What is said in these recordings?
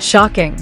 Shocking.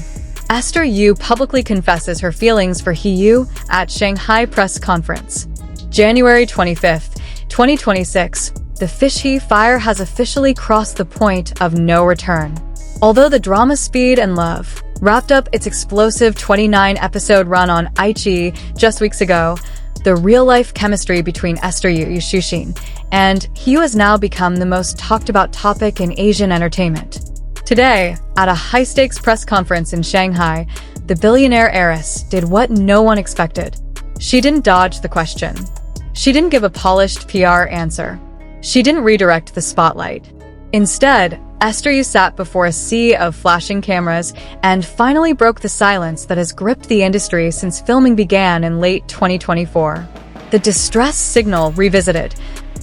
Esther Yu publicly confesses her feelings for Yu at Shanghai press conference. January 25, 2026. The Fish fire has officially crossed the point of no return. Although the drama Speed and Love wrapped up its explosive 29-episode run on iQIYI just weeks ago, the real-life chemistry between Esther Yu, Shuxin, and Yu has now become the most talked-about topic in Asian entertainment. Today, at a high-stakes press conference in Shanghai, the billionaire heiress did what no one expected. She didn't dodge the question. She didn't give a polished PR answer. She didn't redirect the spotlight. Instead, Esther Yu sat before a sea of flashing cameras and finally broke the silence that has gripped the industry since filming began in late 2024. The distress signal revisited.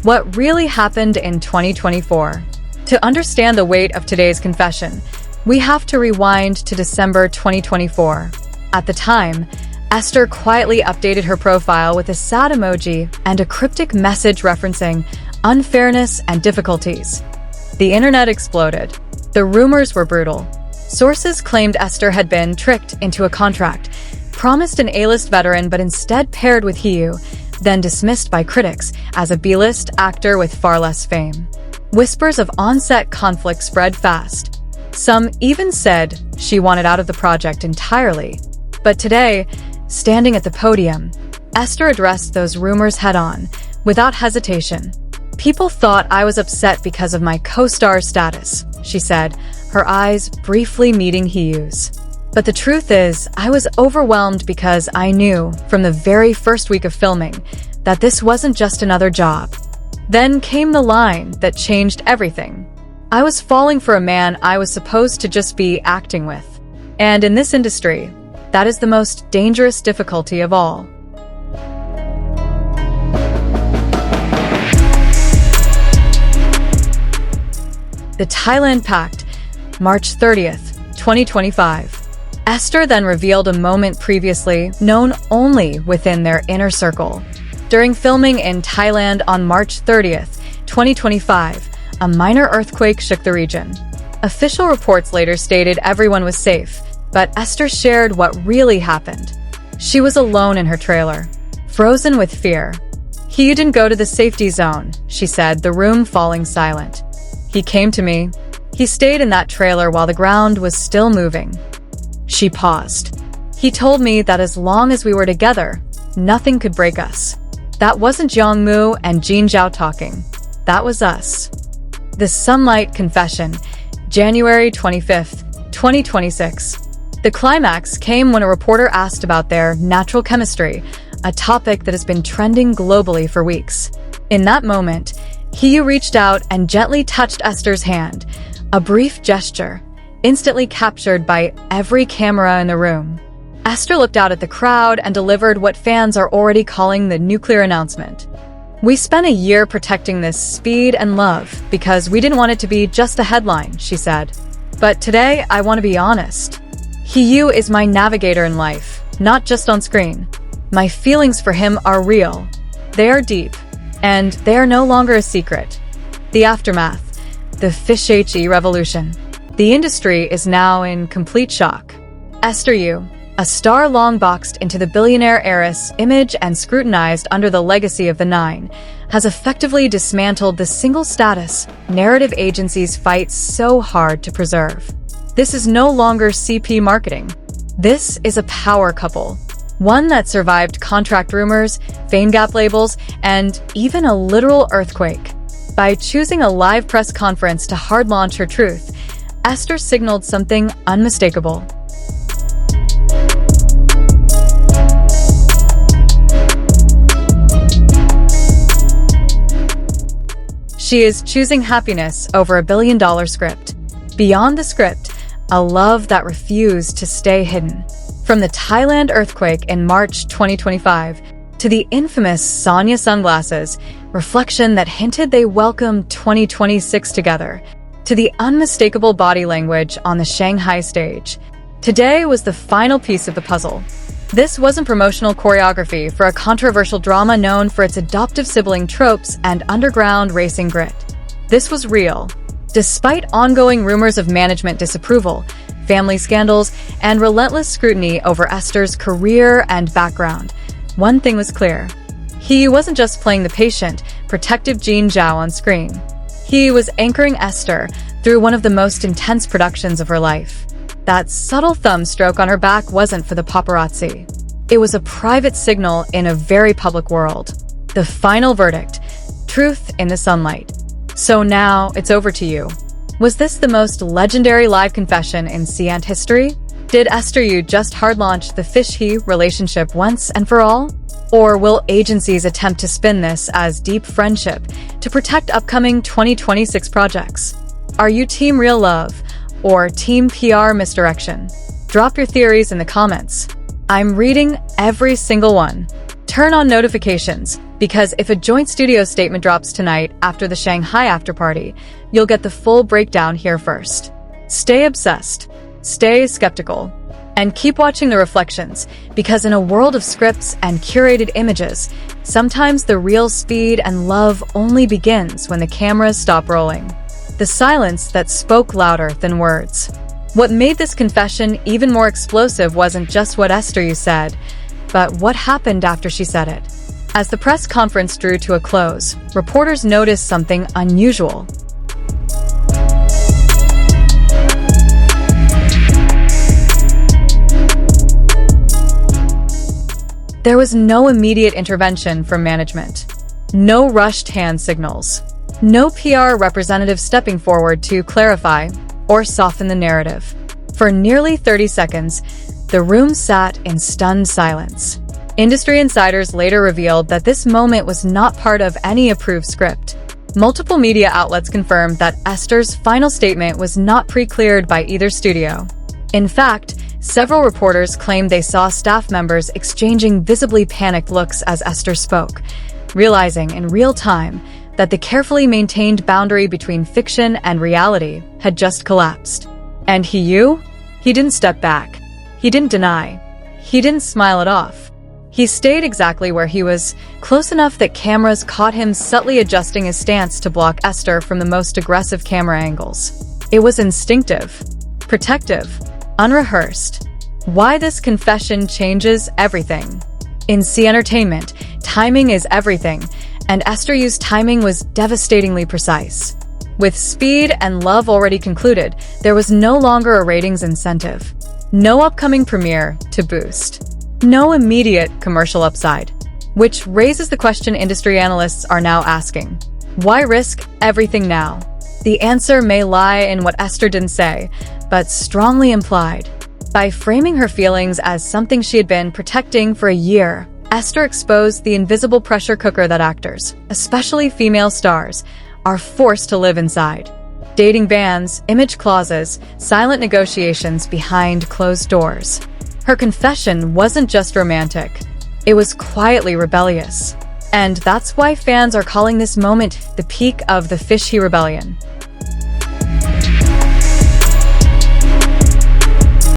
What really happened in 2024? To understand the weight of today's confession, we have to rewind to December 2024. At the time, Esther quietly updated her profile with a sad emoji and a cryptic message referencing unfairness and difficulties. The internet exploded. The rumors were brutal. Sources claimed Esther had been tricked into a contract, promised an A-list veteran but instead paired with Yu, then dismissed by critics as a B-list actor with far less fame. Whispers of on-set conflict spread fast. Some even said she wanted out of the project entirely. But today, standing at the podium, Esther addressed those rumors head-on, without hesitation. "People thought I was upset because of my co-star status," she said, her eyes briefly meeting Yu's. "But the truth is, I was overwhelmed because I knew, from the very first week of filming, that this wasn't just another job." Then came the line that changed everything. "I was falling for a man I was supposed to just be acting with. And in this industry, that is the most dangerous difficulty of all." The Thailand Pact, March 30th, 2025. Esther then revealed a moment previously known only within their inner circle. During filming in Thailand on March 30th, 2025, a minor earthquake shook the region. Official reports later stated everyone was safe, but Esther shared what really happened. She was alone in her trailer, frozen with fear. "He didn't go to the safety zone," she said, the room falling silent. "He came to me. He stayed in that trailer while the ground was still moving." She paused. "He told me that as long as we were together, nothing could break us. That wasn't Jiangmu and Jin Zhao talking. That was us." The Sunlight Confession, January 25th, 2026. The climax came when a reporter asked about their natural chemistry, a topic that has been trending globally for weeks. In that moment, Yu reached out and gently touched Esther's hand, a brief gesture, instantly captured by every camera in the room. Esther looked out at the crowd and delivered what fans are already calling the nuclear announcement. "We spent a year protecting this Speed and Love because we didn't want it to be just a headline," she said. "But today, I want to be honest. Yu is my navigator in life, not just on screen. My feelings for him are real. They are deep. And they are no longer a secret." The aftermath, the Fish revolution. The industry is now in complete shock. Esther Yu, a star long boxed into the billionaire heiress image and scrutinized under the legacy of the Nine, has effectively dismantled the single status narrative agencies fight so hard to preserve. This is no longer CP marketing. This is a power couple. One that survived contract rumors, fame gap labels, and even a literal earthquake. By choosing a live press conference to hard launch her truth, Esther signaled something unmistakable. She is choosing happiness over $1 billion script. Beyond the script, a love that refused to stay hidden. From the Thailand earthquake in March 2025 to the infamous Sonia sunglasses, reflection that hinted they welcomed 2026 together, to the unmistakable body language on the Shanghai stage. Today was the final piece of the puzzle. This wasn't promotional choreography for a controversial drama known for its adoptive sibling tropes and underground racing grit. This was real. Despite ongoing rumors of management disapproval, family scandals, and relentless scrutiny over Esther's career and background, one thing was clear. He wasn't just playing the patient, protective Jean Zhao on screen. He was anchoring Esther through one of the most intense productions of her life. That subtle thumb stroke on her back wasn't for the paparazzi. It was a private signal in a very public world. The final verdict: truth in the sunlight. So now, it's over to you. Was this the most legendary live confession in CN history? Did Esther Yu just hard-launch the fish-he relationship once and for all? Or will agencies attempt to spin this as deep friendship to protect upcoming 2026 projects? Are you Team Real Love or Team PR Misdirection? Drop your theories in the comments. I'm reading every single one. Turn on notifications, because if a joint studio statement drops tonight after the Shanghai afterparty, you'll get the full breakdown here first. Stay obsessed, stay skeptical, and keep watching the reflections, because in a world of scripts and curated images, sometimes the real speed and love only begins when the cameras stop rolling. The silence that spoke louder than words. What made this confession even more explosive wasn't just what Esther Yu said, but what happened after she said it. As the press conference drew to a close, reporters noticed something unusual. There was no immediate intervention from management. No rushed hand signals. No PR representative stepping forward to clarify or soften the narrative. For nearly 30 seconds, the room sat in stunned silence. Industry insiders later revealed that this moment was not part of any approved script. Multiple media outlets confirmed that Esther's final statement was not pre-cleared by either studio. In fact, several reporters claimed they saw staff members exchanging visibly panicked looks as Esther spoke, realizing in real time that the carefully maintained boundary between fiction and reality had just collapsed. And Yu? He didn't step back. He didn't deny. He didn't smile it off. He stayed exactly where he was, close enough that cameras caught him subtly adjusting his stance to block Esther from the most aggressive camera angles. It was instinctive, protective, unrehearsed. Why this confession changes everything. In C Entertainment, timing is everything, and Esther Yu's timing was devastatingly precise. With Speed and Love already concluded, there was no longer a ratings incentive. No upcoming premiere to boost. No immediate commercial upside. Which raises the question industry analysts are now asking. Why risk everything now? The answer may lie in what Esther didn't say, but strongly implied. By framing her feelings as something she had been protecting for a year, Esther exposed the invisible pressure cooker that actors, especially female stars, are forced to live inside. Dating bans, image clauses, silent negotiations behind closed doors. Her confession wasn't just romantic. It was quietly rebellious. And that's why fans are calling this moment the peak of the fish-he rebellion.